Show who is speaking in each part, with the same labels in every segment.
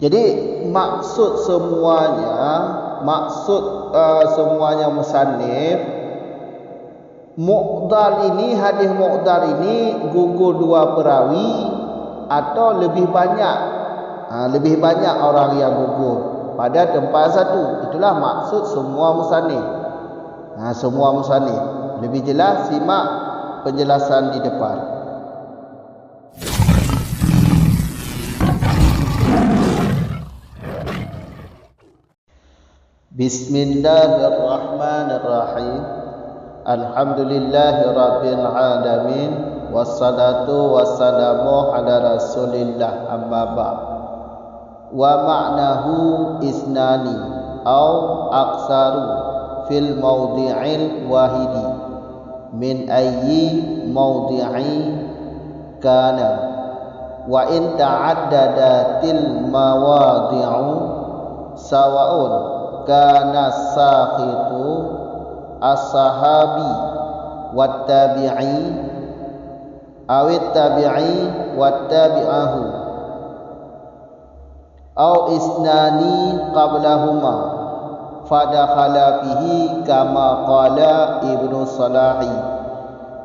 Speaker 1: Jadi semuanya musannif mu'dal ini, hadis mu'dal ini gugur dua perawi atau lebih banyak orang yang gugur pada tempat satu. Itulah maksud semua musannif. Semua musannif. Lebih jelas simak penjelasan di depan. Bismillahirrahmanirrahim. Alhamdulillahirabbil alamin, wassalatu wassalamu ala Rasulillah, amma ba'd. Wa ma'nahu isnani aw aksaru fil mawdi'il wahidi min ayyi mawdi'i kana wa in ta'addadatil mawadi'u sawa'un kana sakhitu as-sahabi wat tabi'i awit tabi'i wat tabi'ahu aw isnani qablahuma fadakhala fihi kama qala Ibnu Salahi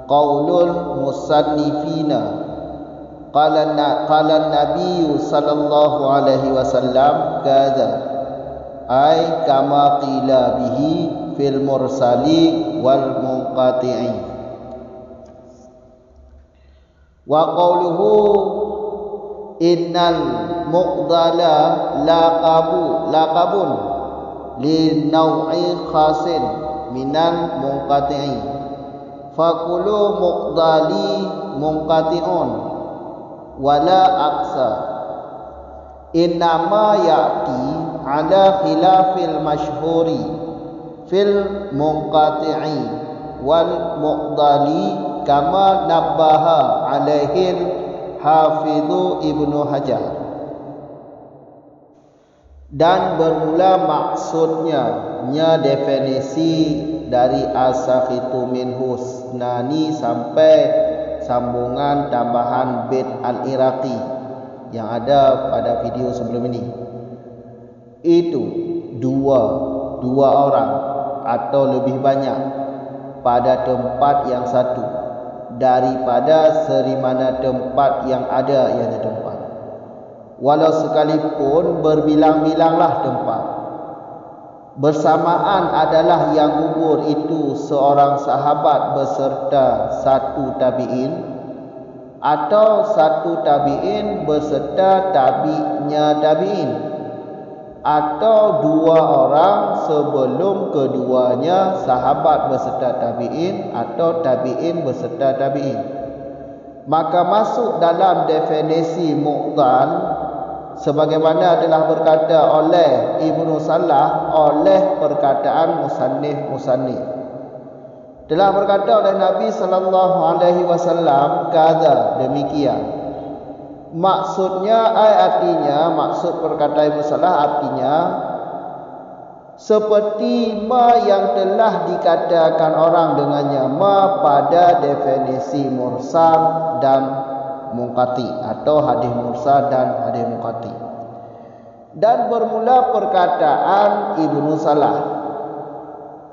Speaker 1: qaulul musannifina qala Nabi sallallahu alaihi wasallam kadza ay kama qila bihi fil mursali wal munqati'i. Wa qawluhu innal muqdala laqabun li naw'i khasin minal munqati'i faqulu muqdali munqati'un wala aqsa innama ya'ti ala khilafil masyhuri fil munqati'i wal muqdali kama nabbaha alaihil hafidhu Ibnu Hajar. Dan bermula maksudnya definisi dari asakhitu min husnani sampai sambungan tambahan bait al-Iraqi yang ada pada video sebelum ini. Itu dua orang atau lebih banyak pada tempat yang satu daripada serimana tempat yang ada ianya tempat, walau sekalipun berbilang-bilanglah tempat. Bersamaan adalah yang gugur itu seorang sahabat beserta satu tabi'in, atau satu tabi'in beserta tabi'nya tabi'in, atau dua orang sebelum keduanya sahabat beserta tabi'in atau tabi'in beserta tabi'in. Maka masuk dalam definisi mu'dal sebagaimana telah berkata oleh Ibnu Salah oleh perkataan musannif. Telah berkata oleh Nabi sallallahu alaihi wasallam kadza, demikian. Maksudnya artinya, maksud perkataan Ibnu Salah artinya seperti ma yang telah dikatakan orang dengannya ma pada definisi mursal dan munqati atau hadis mursal dan hadis munqati. Dan bermula perkataan Ibnu Salah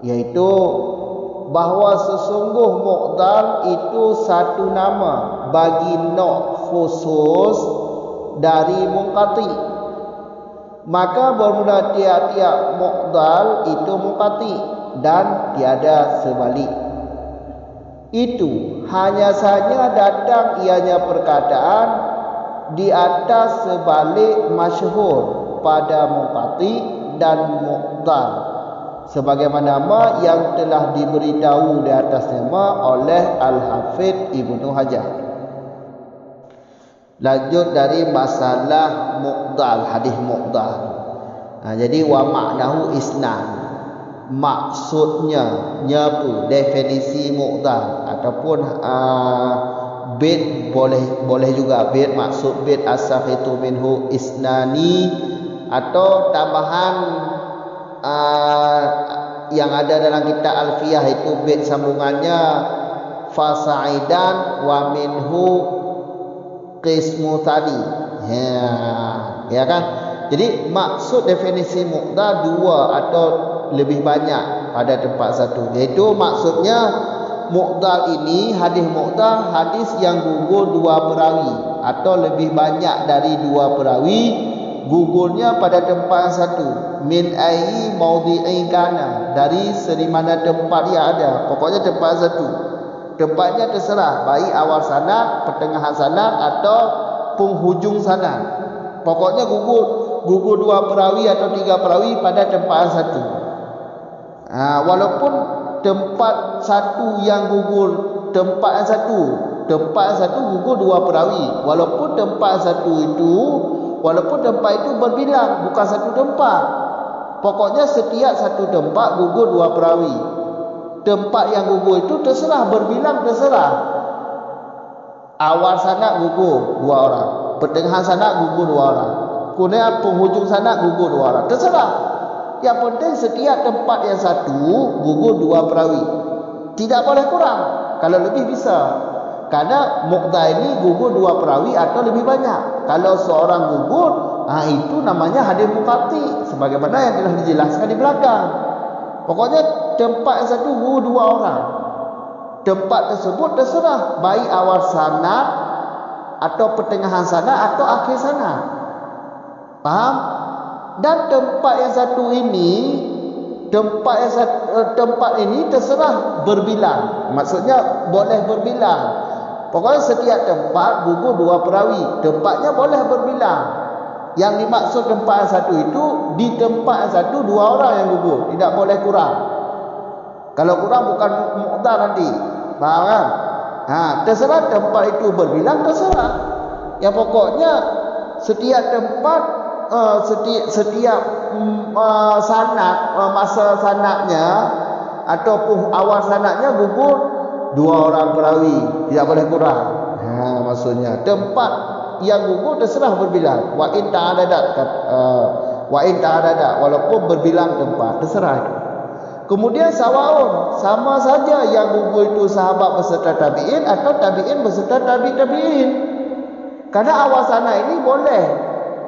Speaker 1: yaitu bahawa sesungguh mu'dal itu satu nama bagi nok khusus dari munqati. Maka bermula tiap-tiap mu'dal itu munqati dan tiada sebalik. Itu hanya saja datang ianya perkataan di atas sebalik masyhur pada munqati dan mu'dal sebagaimana ma yang telah diberitahu di atas nama oleh Al-Hafidh Ibnu Hajar. Lanjut dari masalah mu'dal, hadis mu'dal. Jadi wa ma'nahu isnan, maksudnya nyapu definisi mu'dal ataupun bait boleh juga bait, maksud bait as-sakhitu minhu isnani atau tambahan yang ada dalam kitab Alfiyah itu bait sambungannya fasaidan wa minhu qismu tadi. Ya kan? Jadi maksud definisi muqdar dua atau lebih banyak pada tempat satu. Iaitu maksudnya muqdar ini, hadis muqdar, hadis yang gugur dua perawi atau lebih banyak dari dua perawi gugurnya pada tempat satu. Min ai maudhi'i kana, dari mana tempat yang ada. Pokoknya tempat satu. Tempatnya terserah, baik awal sanad, pertengahan sanad atau penghujung sanad. Pokoknya gugur dua perawi atau tiga perawi pada tempat satu. Walaupun tempat satu yang gugur, tempat yang satu gugur dua perawi. Walaupun tempat itu berbilang, bukan satu tempat. Pokoknya setiap satu tempat gugur dua perawi. Tempat yang gugur itu terserah, berbilang terserah. Awal sanad gugur dua orang, pertengahan sanad gugur dua orang, kemudian penghujung sanad gugur dua orang, terserah. Yang penting setiap tempat yang satu gugur dua perawi. Tidak boleh kurang. Kalau lebih bisa. Karena muqdar ini gugur dua perawi atau lebih banyak. Kalau seorang gugur, itu namanya hadis munqati, sebagaimana yang telah dijelaskan di belakang. Pokoknya tempat yang satu gugur dua orang. Tempat tersebut terserah, baik awal sanad atau pertengahan sanad atau akhir sanad. Faham? Dan tempat yang satu ini, tempat ini terserah berbilang. Maksudnya boleh berbilang. Pokoknya setiap tempat gugur dua perawi, tempatnya boleh berbilang. Yang dimaksud tempat yang satu itu, di tempat yang satu dua orang yang gugur, tidak boleh kurang. Kalau kurang bukan muqdar nanti. Faham kan? Terserah tempat itu berbilang, terserah. Yang pokoknya setiap tempat, setiap sanad, masa sanadnya ataupun awal sanadnya gugur dua orang perawi, tidak boleh kurang. Maksudnya tempat yang gugur terserah berbilang. Wa in ta'adadat, walaupun berbilang tempat, terserah itu. Kemudian sawaun, sama saja yang gugur itu sahabat beserta tabi'in atau tabi'in beserta tabi'in. Karena awal sanad ini boleh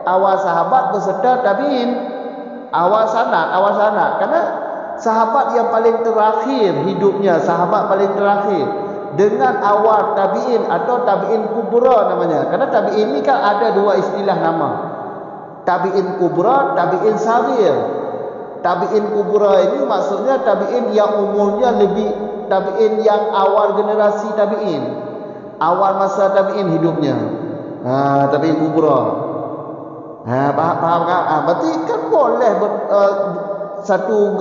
Speaker 1: awal sahabat beserta tabi'in, awal sanad. Karena sahabat yang paling terakhir hidupnya, sahabat paling terakhir, dengan awal tabi'in atau tabi'in kubra namanya. Karena tabi'in ini kan ada dua istilah nama. Tabi'in kubra, tabi'in saghir. Tabi'in kubra ini maksudnya tabi'in yang umurnya lebih, tabi'in yang awal generasi tabi'in, awal masa tabi'in hidupnya. Tabi'in kubra. Faham kan? Berarti kan boleh satu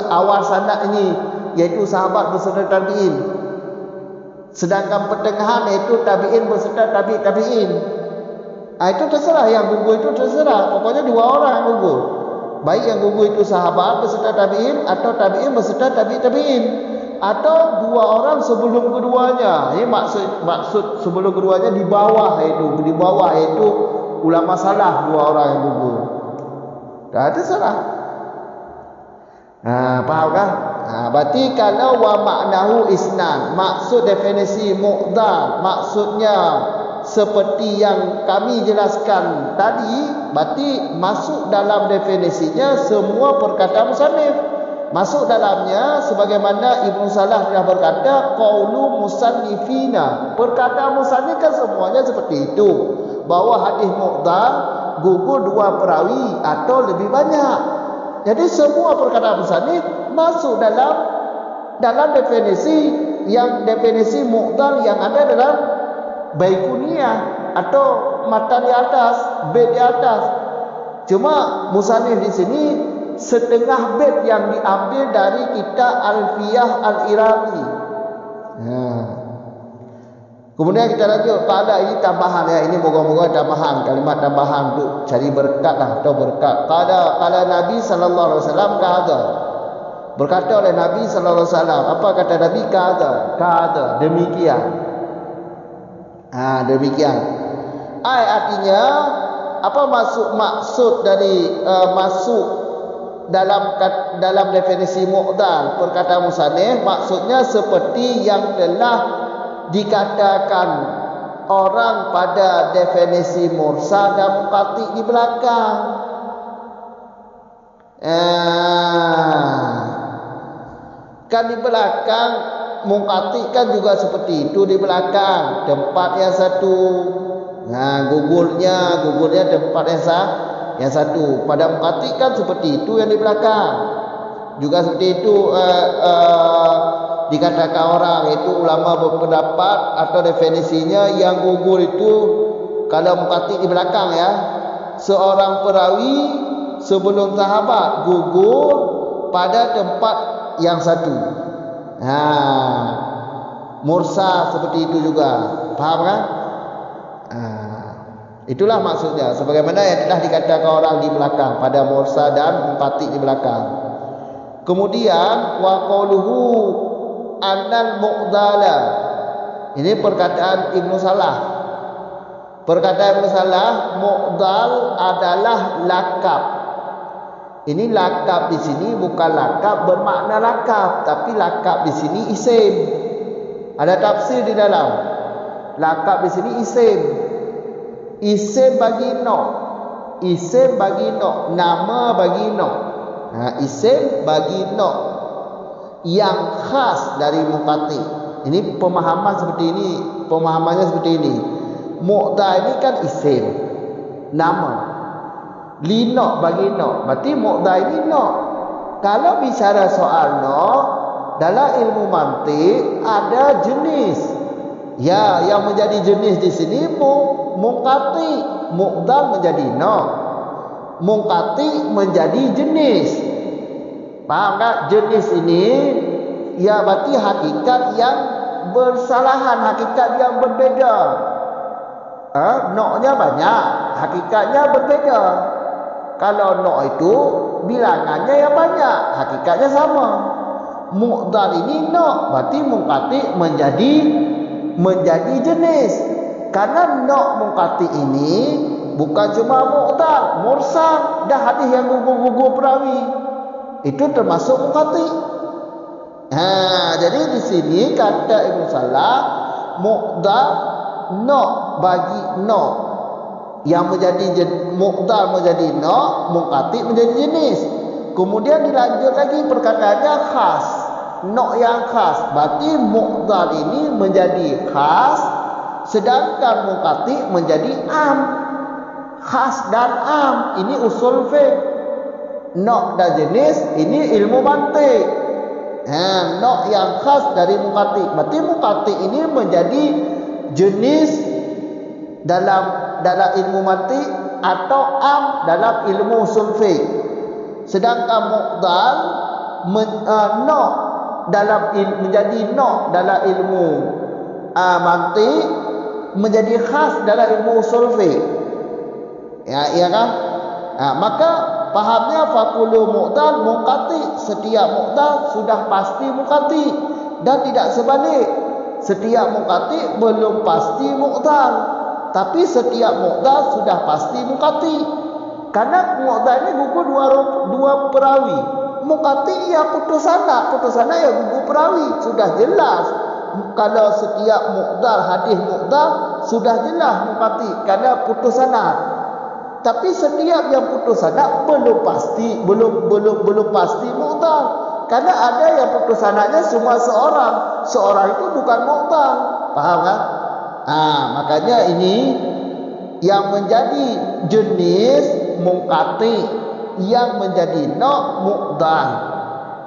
Speaker 1: awal sanad ini, iaitu sahabat beserta tabi'in. Sedangkan pertengahan iaitu tabi'in beserta tabi'in. Itu terserah, yang gugur itu terserah. Pokoknya dua orang yang gugur. Baik yang gugur itu sahabat beserta tabi'in atau tabi'in beserta tabi'in, atau dua orang sebelum keduanya. Ini maksud sebelum keduanya di bawah yaitu ulama salah, dua orang yang gugur. Terserah. Faham kan? Berarti kalau wa maknahu isnan, maksud definisi muqdar, maksudnya seperti yang kami jelaskan tadi, berarti masuk dalam definisinya semua perkataan musannif. Masuk dalamnya sebagaimana Ibnu Salah telah berkata, qaulu musannifina. Perkataan musannif kan semuanya seperti itu, bahwa hadis muqdar gugur dua perawi atau lebih banyak. Jadi semua perkataan musannif masuk dalam definisi muqdar yang ada dalam Baiquniyah atau matan di atas, bait di atas. Cuma musannif di sini setengah bait yang diambil dari kitab Alfiyah Al-Iraqi. Kemudian kita lanjut pada ini tambahan ya, ini moga-moga tambahan, kalimat tambahan untuk cari berkat atau berkat. Kala Nabi sallallahu alaihi wasallam kata, berkata oleh Nabi sallallahu alaihi wasallam, apa kata Nabi? Kata demikian. Demikian. Artinya apa maksud dari masuk dalam definisi muqdar perkataan musannif, maksudnya seperti yang telah dikatakan orang pada definisi mursal dan munqati di belakang. Kan di belakang mungkati kan juga seperti itu di belakang tempat yang satu. Gugurnya tempat yang satu. Pada mungkati kan seperti itu yang di belakang. Juga seperti itu dikatakan orang itu ulama berpendapat atau definisinya yang gugur itu kalau mungkati di belakang ya. Seorang perawi sebelum sahabat gugur pada tempat yang satu. Mursa seperti itu juga. Faham kan? Itulah maksudnya. Sebagaimana yang telah dikatakan orang di belakang pada mursa dan mungkati di belakang. Kemudian wa qauluhu annal mu'dala. Ini perkataan Ibnu Salah. Perkataan Ibnu Salah, mu'dal adalah lakab. Ini lakab di sini bukan lakab bermakna lakab, tapi lakab di sini isim. Ada tafsir di dalam. Lakab di sini isim. Isim bagi no. Isim bagi no, nama bagi no. Isim bagi no yang khas dari mungkati. Ini pemahaman seperti ini, pemahamannya seperti ini. Mu'da ini kan isim, nama. Lino bagi no, berarti mu'da ini no. Kalau bicara soal no, dalam ilmu mantik ada jenis. Ya, yang menjadi jenis di sini mungkati, mu'da menjadi no. Mungkati menjadi jenis. Paham tak? Jenis ini ya berarti hakikat yang bersalahan, hakikat yang berbeza. Noknya banyak, hakikatnya berbeza. Kalau nok itu bilangannya yang banyak, hakikatnya sama. Mu'dal ini nok, berarti mungkati menjadi jenis. Karena nok mungkati ini bukan cuma mu'dal, mursal, dah hadis yang gugur-gugur perawi. Itu termasuk mungkati. Jadi di sini kata Ibnu Salah, mu'dal no bagi no yang menjadi mu'dal menjadi no, mungkati menjadi jenis. Kemudian dilanjut lagi perkataannya khas, no yang khas. Berarti mu'dal ini menjadi khas, sedangkan mungkati menjadi am. Khas dan am ini usul fiqh. No dan jenis ini ilmu mantik. No yang khas dari mungkati. Berarti mungkati ini menjadi jenis dalam ilmu mantik atau am dalam ilmu usul fiqh. Sedangkan mu'dal no dalam menjadi no dalam ilmu mantik, menjadi khas dalam ilmu usul fiqh. Ya kan? Maka pahamnya fakulu mu'dal mungkati, setiap mu'dal sudah pasti mungkati, dan tidak sebalik. Setiap mungkati belum pasti mu'dal, tapi setiap mu'dal sudah pasti mungkati. Karena mu'dal ini gugur dua perawi. Mungkati ya putus sanad ya gugur perawi, sudah jelas. Kalau setiap mu'dal, hadis mu'dal sudah jelas mungkati karena putus sanad. Tapi setiap yang putus sanad belum pasti mu'dal. Karena ada yang putus sanadnya cuma seorang itu bukan mu'dal. Paham kan? Makanya ini yang menjadi jenis mungkati, yang menjadi no mu'dal,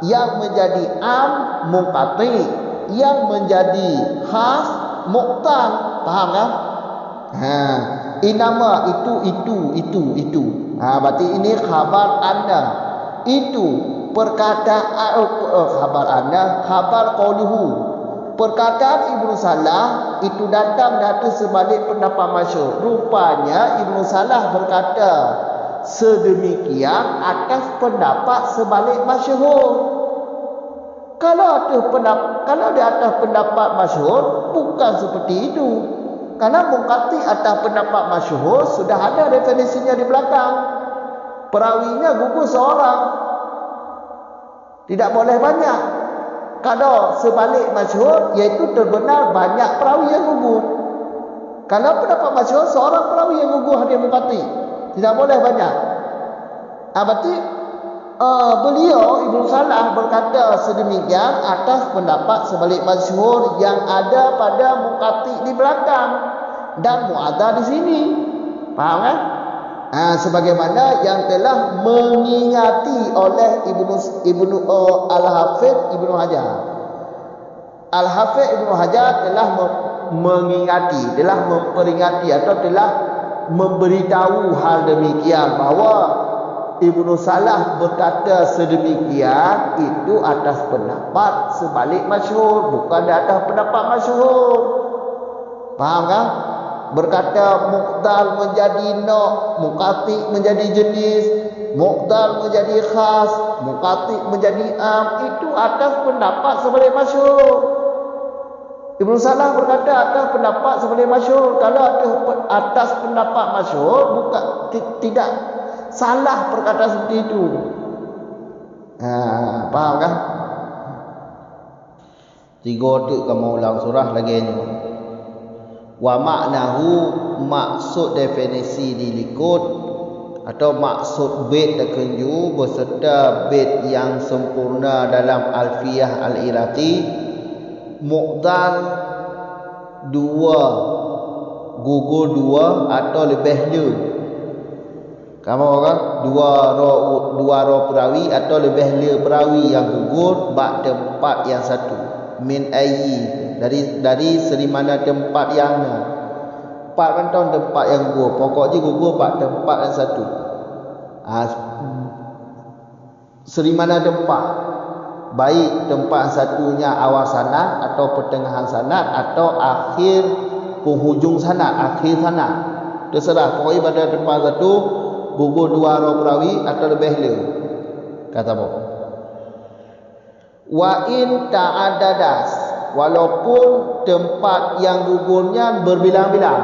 Speaker 1: yang menjadi am mungkati, yang menjadi khas mu'dal. Paham kan? Inama itu. Berarti ini khabar anda. Itu perkataan khabar anda, khabar qauluhu. Perkataan Ibnu Salah itu datang dari sebalik pendapat masyhur. Rupanya Ibnu Salah berkata sedemikian atas pendapat sebalik masyhur. Kalau di atas pendapat masyhur bukan seperti itu. Karena mungkati atas pendapat masyhur sudah ada definisinya di belakang. Perawinya gugur seorang, tidak boleh banyak. Kalau sebalik masyhur, iaitu terbenar banyak perawi yang gugur. Kalau pendapat masyhur, seorang perawi yang gugur hadis mungkati, tidak boleh banyak. Berarti Beliau Ibnu Salah berkata sedemikian atas pendapat sebalik masyhur yang ada pada Muqati di belakang dan Mu'adha di sini. Faham kan? Sebagaimana yang telah mengingati oleh Ibnu Al-Hafidh Ibnu Hajar. Al-Hafidh Ibnu Hajar telah mengingati, telah memperingati atau telah memberitahu hal demikian, bahawa Ibnu Salah berkata sedemikian itu atas pendapat sebalik masyhur, bukan di atas pendapat masyhur. Faham kan? Berkata muqtal menjadi na', muqati menjadi jenis, muqtal menjadi khas, muqati menjadi am, itu atas pendapat sebalik masyhur. Ibnu Salah berkata atas pendapat sebalik masyhur. Kalau atas pendapat masyhur, bukan tidak salah perkataan seperti itu. Faham kan? 3 tu kamu ulang surah lagi ni. Wa maknahu, maksud definisi dilikut atau maksud bait terkenju beserta bait yang sempurna dalam Alfiyah Al-Iraqi. Muqdal 2, gugur 2 atau lebih le. Kamu orang dua roh perawi atau lebih le perawi yang gugur bak tempat yang satu. Min ayyi, dari seri mana tempat yang na. 4 rantau tempat yang gugur. Pokoknya gugur bak tempat yang satu. Seri mana tempat? Baik tempat satunya awal sanad atau pertengahan sanad atau akhir penghujung sanad, akhir sanad. Terserah, pokoknya pada tempat satu gugur 2 roh perawi atau lebih le. Kata apa? Wa in ta'addadas, walaupun tempat yang gugurnya berbilang-bilang.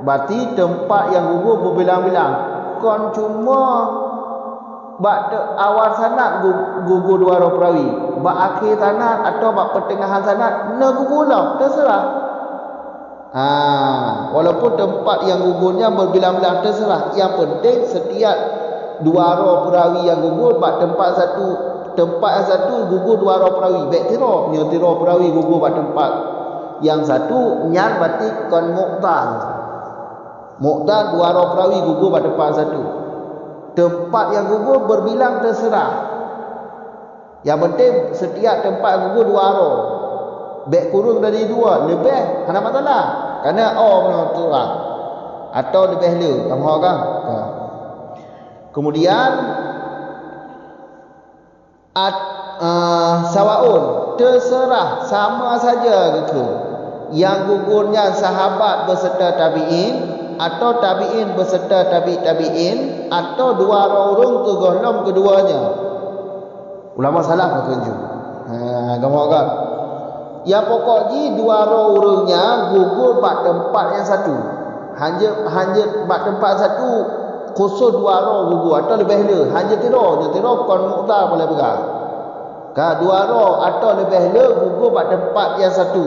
Speaker 1: Berarti tempat yang gugur berbilang-bilang. Kon cuma bak awal sanad gugur 2 roh perawi, bak akhir sanad atau bak pertengahan sanad na gugur lah, terserah. Walaupun tempat yang gugurnya berbilang-bilang, terserah. Yang penting setiap 2 roh perawi yang gugur bak tempat yang satu gugur 2 roh perawi. Baik tiro, nya tiro perawi gugur bak tempat yang satu, nyan berarti kon muqtal. Muqtal 2 roh perawi gugur bak tempat satu. Tempat yang gugur berbilang, terserah. Yang penting setiap tempat yang gugur 2 roh. Baik kurung dari 2, lebih ada masalah. Kerana betul lah. Atau lebih le, kamu kan? Kemudian sawaun, terserah, sama saja gitu. Yang gugurnya sahabat beserta tabi'in, atau tabi'in beserta tabi'in, atau 2 orang tergolong keduanya. Ulama salah bertunjuk. Kamu kan? Yang pokoknya 2 orangnya gugur bak tempat yang satu. Hanya bak tempat satu khusus 2 roh gugur atau lebih le. Hanya tiro kon muqtal boleh pegang. 2 roh atau lebih le gugur bak tempat yang satu.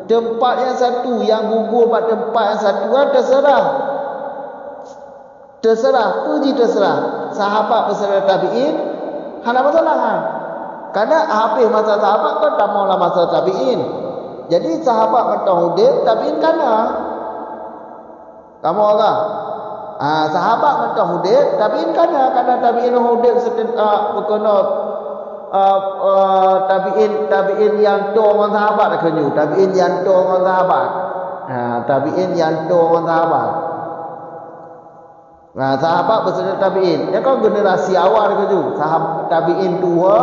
Speaker 1: Tempat yang satu yang gugur bak tempat yang satu terserah. Puji terserah. Sahabat beserta tabi'in, hana masalah kan? Karena habis masa sahabat kan tak maulah masa tabi'in. Jadi sahabat mentah hudib, tabi'in kana. Kamu orang? Sahabat mentah hudib, tabi'in kana. Karena tabi'in hudib berkena tabi'in yang tu orang sahabat dah kenyu. Tabi'in yang tu orang sahabat. Tabi'in yang tu orang sahabat. Sahabat beserta tabi'in. Dia kan generasi awal kenyu. Sahabat tabi'in tua,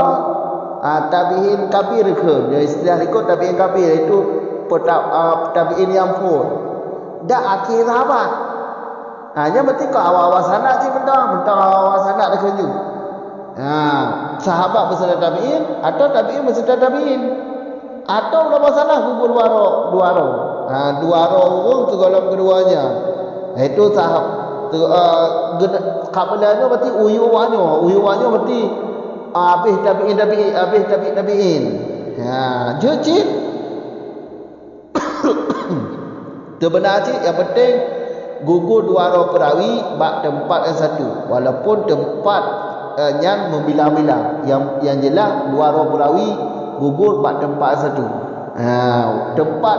Speaker 1: tabi'in kabir ke. Dia istilah ikut tabi'in kabir itu tabi'in yang full. Dah akhir sahabat. Hanya berarti kau awal-awal sanad sih mentang awal sanad dah kenyu. Sahabat beserta tabi'in atau tabi'in beserta tabi'in, atau ulama salah gugur 2 roh. 2 roh urung tergolong keduanya. Itu sahabat kabilahnya berarti uyuwannya berarti habis tabi'in. Cik. Terbenar cik, yang penting gugur 2 roh perawi bak tempat yang satu. Walaupun tempat yang membilang-bilang. Yang jelas dua roh perawi gugur pada tempat satu. Tempat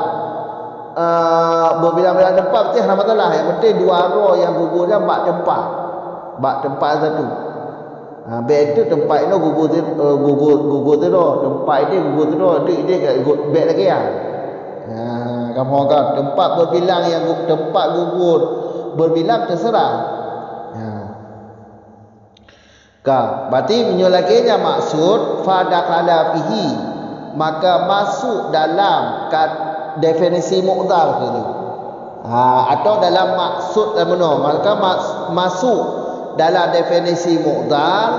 Speaker 1: berbilang-bilang tempat berarti hana masalah. Yang penting dua roh yang gugur dia bak tempat satu. Bek itu tempat itu gugur tu tempat ini gugur tu dia bek lagi ya. Kamu kan tempat berbilang yang tempat gugur berbilang terserah. Berarti menyolakinya maksud fadakhala fihi, maka masuk dalam definisi mu'dhar tadi. Atau dalam maksud maka masuk dalam definisi mu'dhar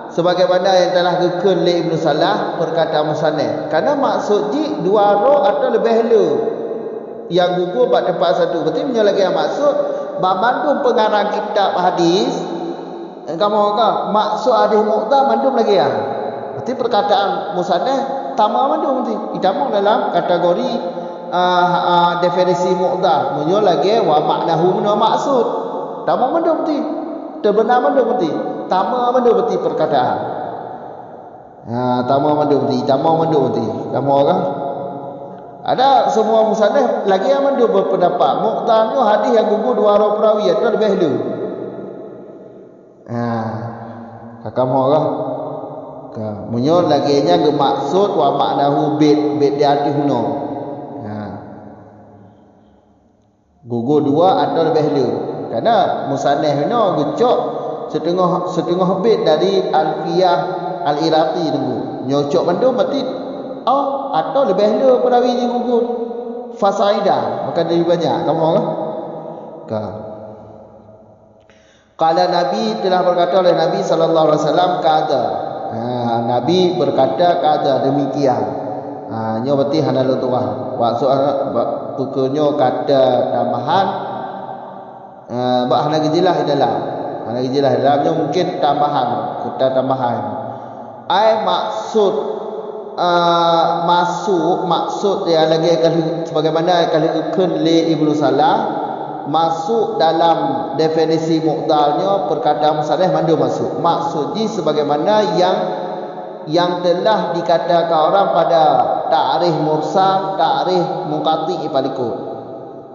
Speaker 1: sebagaimana yang telah kekal oleh Ibn Salah perkataan musannif. Karena maksud ji dua roh atau lebih hela yang gugur pada tempat satu. Berarti menyolakinya maksud mandum pengarang kitab hadis. Kamu kata maksud hadis mu'dhar mandum lagi ya. Berarti perkataan musannif tamam mandum nanti. Ditamam dalam kategori definisi mu'dhar. Menyo lagi wa maknahu min maksud. Tamam mandum nanti. Terbenar mandum nanti. Tamam mandum nanti perkataan. Tamam mandum nanti. Kamu kata ada semua musannif lagi yang mandum berpendapat mu'dharnya hadis yang gugur dua roh perawi atau lebih hela. Kakak mohon menyon lagi nya maksud wa maknahu bid di hati huno. Gugur dua atau lebih hela. Karena musannif huno gecok setengah bid dari Alfiyah Al-Iraqi tunggu. Nyocok mandum berarti atau lebih hela perawi ni gugur fasaidah maka lebih banyak. Kamu mohon Qala Nabi telah berkata oleh Nabi sallallahu alaihi wasallam kada. Nabi berkata kada demikian. Nyo berarti hanalu tuah. Maksud pukulnya kata tambahan bak hana gejelah dalam. Hana gejelah dalamnya mungkin tambahan, kata tambahan. Maksud yang lagi sebagaimana kali ukun li Ibnu Salah masuk dalam definisi mu'dhalnya perkataan musannif mandum masuk. Maksud ji sebagaimana yang telah dikatakan orang pada ta'rif mursal, ta'rif munqati palikut.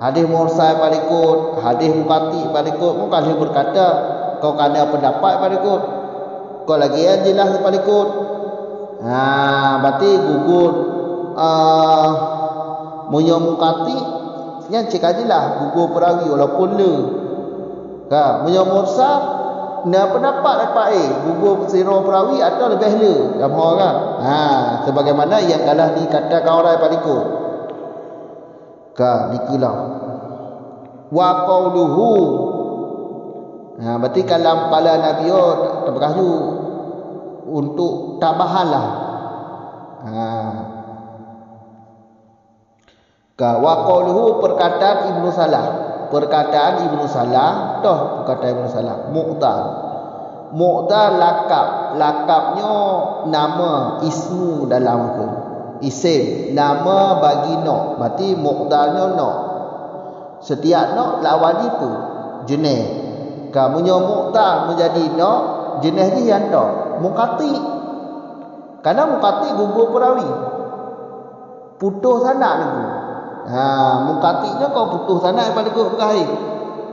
Speaker 1: Hadis mursal palikut, hadis munqati palikut. Mungkin dia berkata kau kena pendapat palikut. Kau lagi yang jelas palikut. Berarti gugur munyo munqati yang cek ajalah gugur perawi walaupun le. Munyo mursal na pendapat dapat gugur siro perawi atau lebih le. Kamu kan? Sebagaimana yang kalah dikatakan orang palikut. Dikulah. Wa qauluhu. Berarti kalam kala Nabi terbahaju untuk tambahanlah. Wa qauluhu perkataan Ibnu Salah. Perkataan Ibnu Salah, perkataan Ibnu Salah. Mu'dhar lakabnya nama ismu dalam ke. Isim nama bagi no. Berarti mu'dharnya no. Setiap no lawan itu jenis. Kamunya mu'dhar menjadi no, jenis ni yang no. Muqati. Karena muqati gugur perawi. Putus sanak ni. Muqatinya kau putus sanak pada kau berkahir.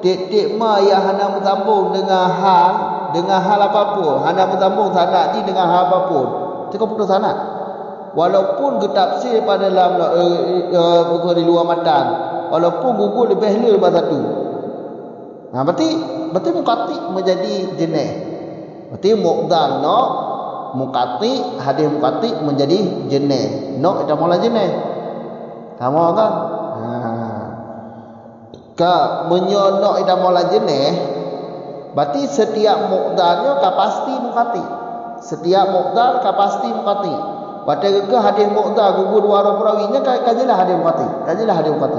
Speaker 1: Tik-tik ma yang hana bersambung dengan hal apapun. Hana bersambung sanak ni dengan hal apapun. Itu kau putus sanak. Walaupun ketafsir pada dalam di luar matan, walaupun gugur lebih hela lepas satu. Berarti muqati menjadi jenis. Berarti mu'dhar no, muqati, hadis muqati menjadi jenis. No itu mula jenis. Kamu kan? Menyonok itu mula jenis. Berarti setiap mu'dharnya pasti muqati. Setiap mu'dhar pasti muqati. Pada ke hadis mu'dhar gugur dua orang perawinya kajilah hadis muqati.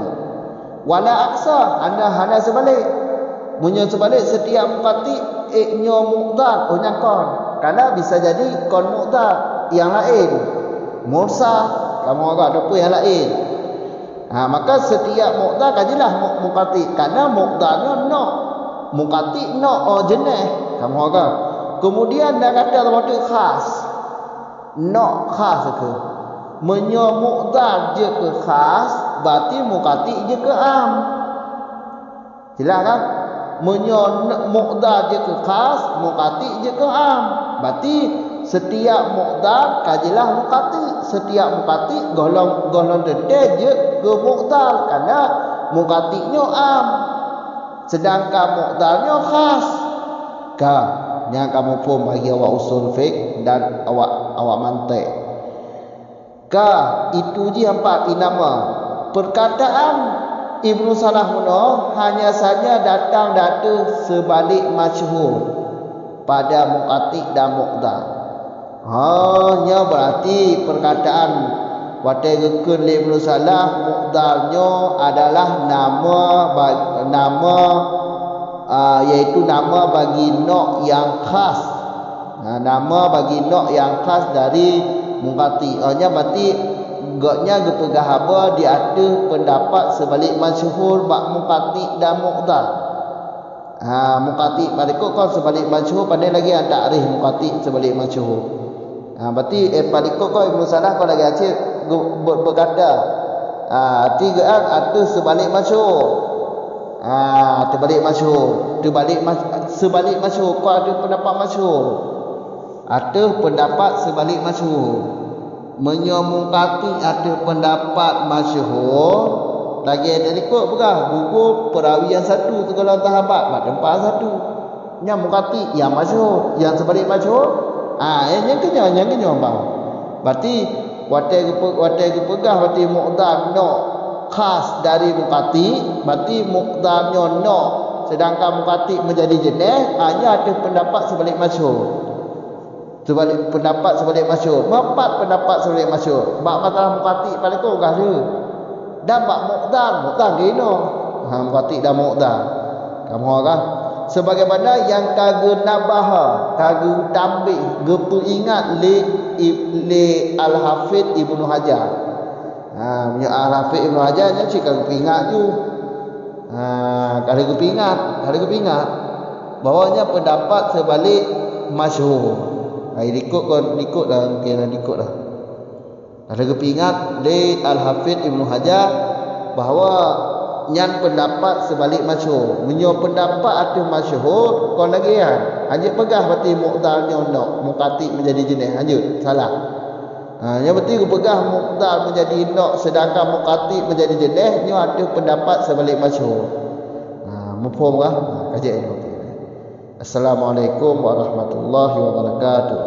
Speaker 1: Wala aksa hana sebalik. Munyo sebalik setiap muqati iknyo mu'dhar nyakon. Karena bisa jadi kon mu'dhar yang lain. Mursal kamu agak ada pun yang lain. Maka setiap mu'dhar kajilah muqati. Karena mu'dharnya no. Muqati no jenis. Kamu agak Kemudian dah kata rada khas. Nak khas ke? Menyo muqdar je ke khas, berarti muqati je ke am. Jelas kan? Menyo muqdar je ke khas, muqati je ke am. Berarti setiap muqdar kajilah muqati. Setiap muqati golong detail je ke muqdar, karena muqatinya am. Sedangkan muqdarnya khas. Yang kamu pun bagi awak usul fiqh dan awak mantik. Itu je empat nama. Perkataan Ibnu Salah Muno hanya saja datang data sebalik masyhur pada muqati dan muqdar. Hanya berarti perkataan watai gekun Ibnu Salah muqdarnya adalah nama iaitu nama bagi nok yang khas. Nama bagi nok yang khas dari muqati. Hanya berarti gaknya gepegah apa dia ada pendapat sebalik masyhur bak muqati dan muqdar. Muqati pada kau sebalik masyhur, pandai lagi ada takrif muqati sebalik masyhur. Berarti pada kau Ibnu Salah kau lagi acik berkata tiga ada sebalik masyhur. Terbalik masyhur, sebalik masyhur. Kau ada pendapat masyhur, ada pendapat sebalik masyhur. Menyomongkati ada pendapat masyhur. Lagi ada ikut begah gugur perawi yang satu tu kalau sahabat mak tempat satu. Yang mukati yang masyhur, yang sebalik masyhur. Yang kenyang bang. Berarti watai pegah berarti muqdar nok khas dari muqati, berarti muqdarnya nok, sedangkan muqati menjadi jenis. Hanya ada pendapat sebalik masyhur. Pendapat sebalik masyhur. Empat pendapat sebalik masyhur. Bab masalah muqati paling kau gah dia. Dan bab muqdar gino. Muqati dan muqdar. Kamu kan sebagaimana yang kagak nabaha, kagak tambih, gepu ingat li Al-Hafidh Ibnu Hajar. Punya Al-Hafidh Ibnu Hajar nya cik kagak ingat tu. Kagak ingat bawanya pendapat sebalik masyhur. Ikut dah mungkin ikut dah. Ada kepingat di Al-Hafidh Ibnu Hajar bahawa yang pendapat sebalik masyhur. Menyo pendapat ada masyhur kau lagi kan. Hanya pegah berarti muqdarnya nak muqati menjadi jenis. Hanya salah. Yang berarti pegah muqdar menjadi nak sedangkan muqati menjadi jenis. Nya ada pendapat sebalik masyhur. Mufhum kah? Kajian. Assalamualaikum warahmatullahi wabarakatuh.